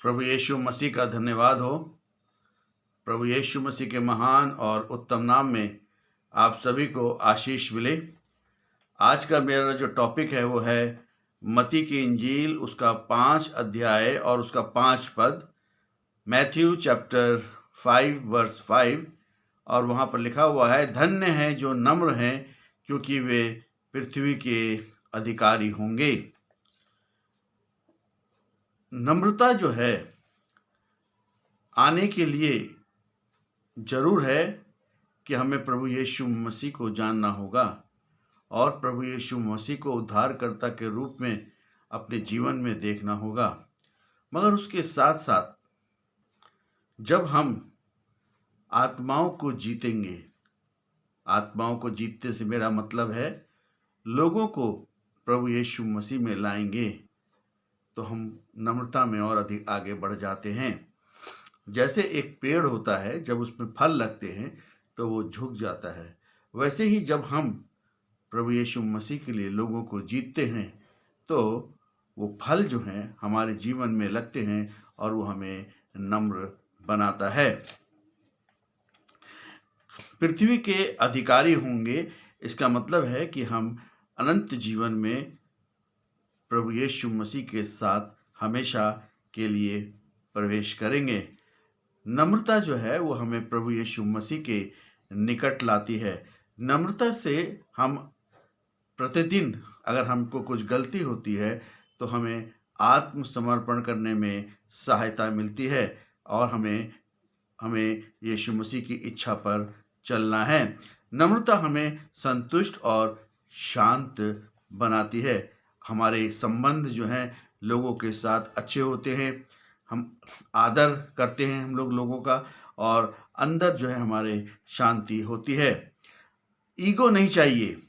प्रभु यीशु मसीह का धन्यवाद हो। प्रभु यीशु मसीह के महान और उत्तम नाम में आप सभी को आशीष मिले। आज का मेरा जो टॉपिक है वो है मत्ती की इंजील, उसका 5 अध्याय और उसका 5 पद, मैथ्यू चैप्टर 5 वर्स 5। और वहाँ पर लिखा हुआ है, धन्य हैं जो नम्र हैं क्योंकि वे पृथ्वी के अधिकारी होंगे। नम्रता जो है आने के लिए जरूर है कि हमें प्रभु यीशु मसीह को जानना होगा और प्रभु यीशु मसीह को उद्धारकर्ता के रूप में अपने जीवन में देखना होगा। मगर उसके साथ साथ जब हम आत्माओं को जीतेंगे, आत्माओं को जीतने से मेरा मतलब है लोगों को प्रभु यीशु मसीह में लाएंगे, तो हम नम्रता में और अधिक आगे बढ़ जाते हैं। जैसे एक पेड़ होता है, जब उसमें फल लगते हैं तो वो झुक जाता है, वैसे ही जब हम प्रभु यीशु मसीह के लिए लोगों को जीतते हैं तो वो फल जो हैं हमारे जीवन में लगते हैं और वो हमें नम्र बनाता है। पृथ्वी के अधिकारी होंगे, इसका मतलब है कि हम अनंत जीवन में प्रभु यीशु मसीह के साथ हमेशा के लिए प्रवेश करेंगे। नम्रता जो है वो हमें प्रभु यीशु मसीह के निकट लाती है। नम्रता से हम प्रतिदिन, अगर हमको कुछ गलती होती है तो हमें आत्मसमर्पण करने में सहायता मिलती है और हमें यीशु मसीह की इच्छा पर चलना है। नम्रता हमें संतुष्ट और शांत बनाती है। हमारे संबंध जो हैं लोगों के साथ अच्छे होते हैं, हम आदर करते हैं हम लोगों का, और अंदर जो है हमारे शांति होती है। ईगो नहीं चाहिए।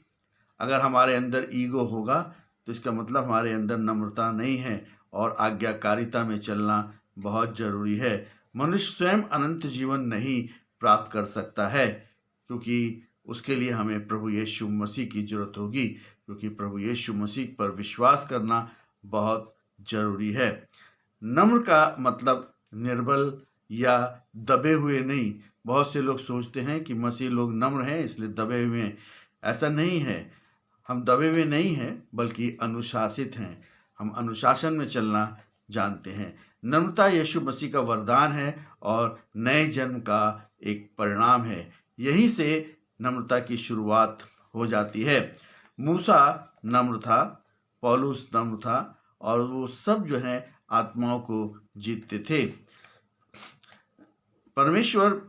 अगर हमारे अंदर ईगो होगा तो इसका मतलब हमारे अंदर नम्रता नहीं है और आज्ञाकारिता में चलना बहुत जरूरी है। मनुष्य स्वयं अनंत जीवन नहीं प्राप्त कर सकता है, क्योंकि उसके लिए हमें प्रभु यीशु मसीह की जरूरत होगी, क्योंकि प्रभु यीशु मसीह पर विश्वास करना बहुत जरूरी है। नम्र का मतलब निर्बल या दबे हुए नहीं। बहुत से लोग सोचते हैं कि मसीह लोग नम्र हैं इसलिए दबे हुए हैं। ऐसा नहीं है। हम दबे हुए नहीं हैं बल्कि अनुशासित हैं। हम अनुशासन में चलना जानते हैं। नम्रता यीशु मसीह का वरदान है और नए जन्म का एक परिणाम है। यहीं से नम्रता की शुरुआत हो जाती है। मूसा नम्र था, पौलुस नम्र था, और वो सब जो है आत्माओं को जीतते थे। परमेश्वर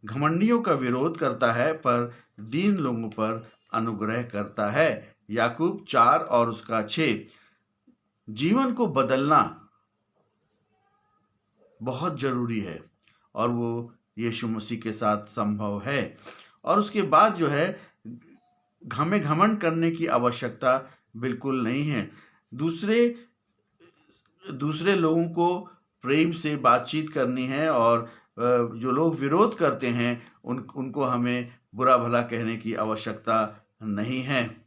घमंडियों का विरोध करता है पर दीन लोगों पर अनुग्रह करता है। याकूब 4 और उसका 6। जीवन को बदलना बहुत जरूरी है और वो यीशु मसीह के साथ संभव है। और उसके बाद जो है हमें घमंड करने की आवश्यकता बिल्कुल नहीं है। दूसरे लोगों को प्रेम से बातचीत करनी है और जो लोग विरोध करते हैं उनको हमें बुरा भला कहने की आवश्यकता नहीं है।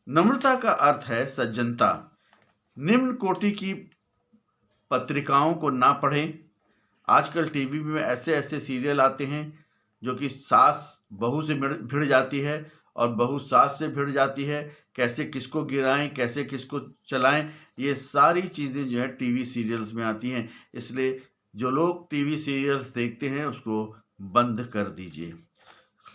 नम्रता का अर्थ है सज्जनता। निम्न कोटि की पत्रिकाओं को ना पढ़ें। आजकल टीवी में ऐसे सीरियल आते हैं जो कि सास बहू से भिड़ जाती है और बहू सास से भिड़ जाती है। कैसे किसको गिराएं, कैसे किसको चलाएं, ये सारी चीज़ें जो है टीवी सीरियल्स में आती हैं। इसलिए जो लोग टीवी सीरियल्स देखते हैं उसको बंद कर दीजिए।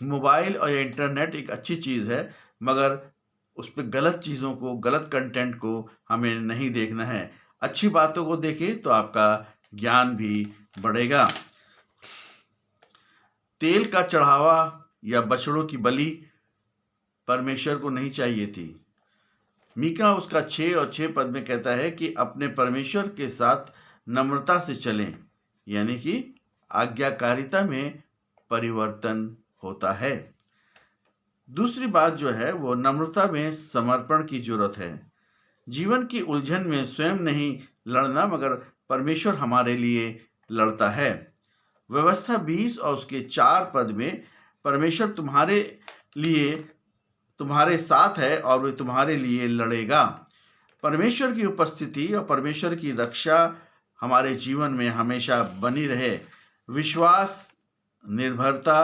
मोबाइल और इंटरनेट एक अच्छी चीज़ है, मगर उस पर गलत चीज़ों को, गलत कंटेंट को हमें नहीं देखना है। अच्छी बातों को देखें तो आपका ज्ञान भी बढ़ेगा। तेल का चढ़ावा या बछड़ों की बलि परमेश्वर को नहीं चाहिए थी। मीका उसका 6 और 6 पद में कहता है कि अपने परमेश्वर के साथ नम्रता से चलें, यानी कि आज्ञाकारिता में परिवर्तन होता है। दूसरी बात जो है वो नम्रता में समर्पण की जरूरत है। जीवन की उलझन में स्वयं नहीं लड़ना, मगर परमेश्वर हमारे लिए लड़ता है। व्यवस्था 20 और उसके 4 पद में परमेश्वर तुम्हारे साथ है और वे तुम्हारे लिए लड़ेगा। परमेश्वर की उपस्थिति और परमेश्वर की रक्षा हमारे जीवन में हमेशा बनी रहे। विश्वास, निर्भरता,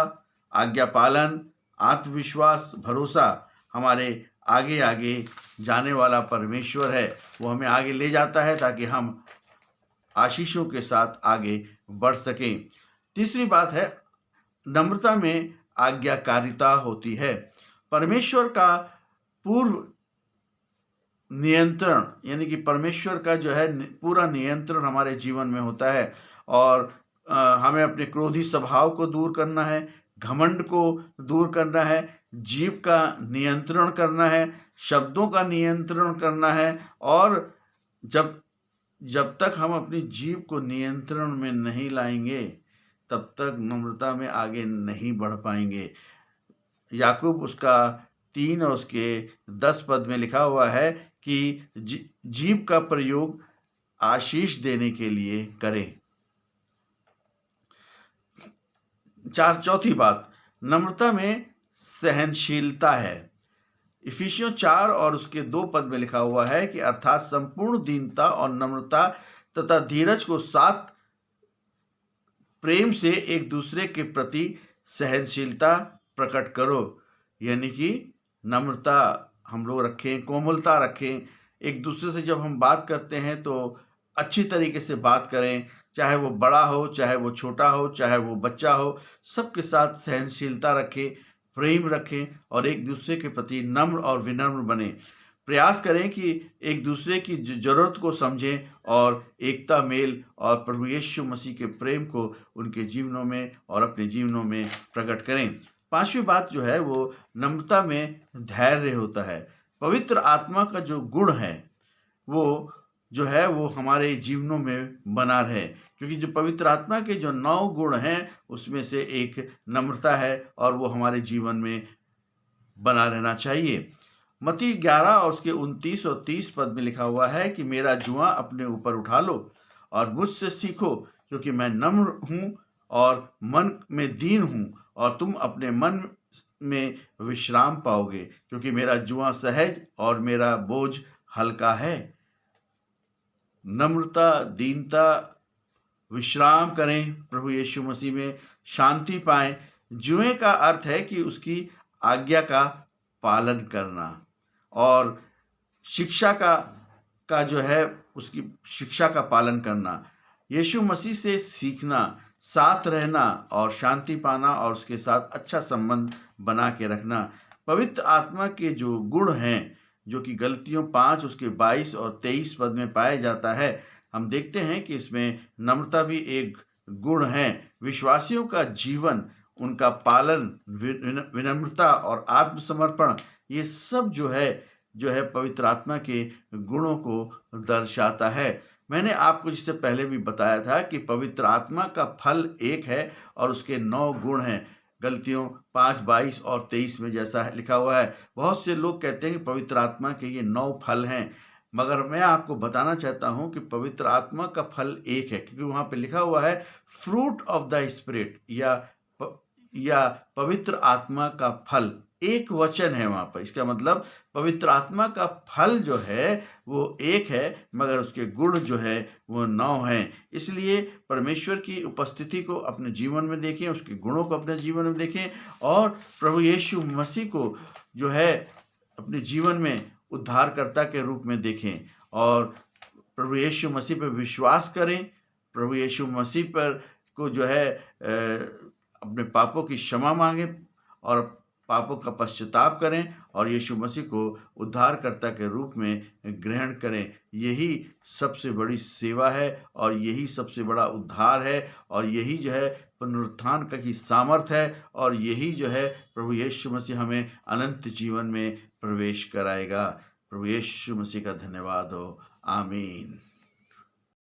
आज्ञा पालन, आत्मविश्वास, भरोसा हमारे आगे आगे जाने वाला परमेश्वर है। वो हमें आगे ले जाता है ताकि हम आशीषों के साथ आगे बढ़ सकें। तीसरी बात है, नम्रता में आज्ञाकारिता होती है। परमेश्वर का पूर्व नियंत्रण, यानी कि परमेश्वर का जो है पूरा नियंत्रण हमारे जीवन में होता है। और हमें अपने क्रोधी स्वभाव को दूर करना है, घमंड को दूर करना है, जीभ का नियंत्रण करना है, शब्दों का नियंत्रण करना है। और जब तक हम अपनी जीभ को नियंत्रण में नहीं लाएंगे तब तक नम्रता में आगे नहीं बढ़ पाएंगे। याकूब उसका 3 और उसके 10 पद में लिखा हुआ है कि जीभ का प्रयोग आशीष देने के लिए करें। चौथी बात, नम्रता में सहनशीलता है। इफिसियों 4 और उसके 2 पद में लिखा हुआ है कि अर्थात संपूर्ण दीनता और नम्रता तथा धीरज को साथ प्रेम से एक दूसरे के प्रति सहनशीलता प्रकट करो। यानी कि नम्रता हम लोग रखें, कोमलता रखें। एक दूसरे से जब हम बात करते हैं तो अच्छी तरीके से बात करें, चाहे वो बड़ा हो, चाहे वो छोटा हो, चाहे वो बच्चा हो, सबके साथ सहनशीलता रखें, प्रेम रखें और एक दूसरे के प्रति नम्र और विनम्र बने। प्रयास करें कि एक दूसरे की ज़रूरत को समझें और एकता, मेल और प्रभु यीशु मसीह के प्रेम को उनके जीवनों में और अपने जीवनों में प्रकट करें। 5वीं बात जो है वो नम्रता में धैर्य होता है। पवित्र आत्मा का जो गुण है वो हमारे जीवनों में बना रहे, क्योंकि जो पवित्र आत्मा के जो 9 गुण हैं उसमें से एक नम्रता है और वो हमारे जीवन में बना रहना चाहिए। मत्ती 11 और उसके 29 और 30 पद में लिखा हुआ है कि मेरा जुआ अपने ऊपर उठा लो और मुझसे सीखो, क्योंकि मैं नम्र हूँ और मन में दीन हूँ, और तुम अपने मन में विश्राम पाओगे, क्योंकि मेरा जुआ सहज और मेरा बोझ हल्का है। नम्रता, दीनता, विश्राम करें, प्रभु यीशु मसीह में शांति पाएं। जुए का अर्थ है कि उसकी आज्ञा का पालन करना और शिक्षा का जो है उसकी शिक्षा का पालन करना, यीशु मसीह से सीखना, साथ रहना और शांति पाना और उसके साथ अच्छा संबंध बना के रखना। पवित्र आत्मा के जो गुण हैं, जो कि गलतियों 5 उसके 22 और 23 पद में पाया जाता है, हम देखते हैं कि इसमें नम्रता भी एक गुण है। विश्वासियों का जीवन, उनका पालन, विनम्रता और आत्मसमर्पण, ये सब जो है पवित्र आत्मा के गुणों को दर्शाता है। मैंने आपको जिससे पहले भी बताया था कि पवित्र आत्मा का फल एक है और उसके 9 गुण हैं। गलतियों 5, 22 और 23 में जैसा लिखा हुआ है। बहुत से लोग कहते हैं कि पवित्र आत्मा के ये 9 फल हैं, मगर मैं आपको बताना चाहता हूं कि पवित्र आत्मा का फल एक है, क्योंकि वहां पे लिखा हुआ है फ्रूट ऑफ द स्पिरिट, या पवित्र आत्मा का फल, एक वचन है वहां पर। इसका मतलब पवित्र आत्मा का फल जो है वो एक है, मगर उसके गुण जो है वो 9 हैं। इसलिए परमेश्वर की उपस्थिति को अपने जीवन में देखें, उसके गुणों को अपने जीवन में देखें और प्रभु यीशु मसीह को जो है अपने जीवन में उद्धारकर्ता के रूप में देखें और प्रभु यीशु मसीह पर विश्वास करें। प्रभु यीशु मसीह पर को जो है अपने पापों की क्षमा मांगें और पापों का पश्चाताप करें और यीशु मसीह को उद्धारकर्ता के रूप में ग्रहण करें। यही सबसे बड़ी सेवा है और यही सबसे बड़ा उद्धार है और यही जो है पुनरुत्थान का की सामर्थ है और यही जो है प्रभु यीशु मसीह हमें अनंत जीवन में प्रवेश कराएगा। प्रभु यीशु मसीह का धन्यवाद हो। आमीन।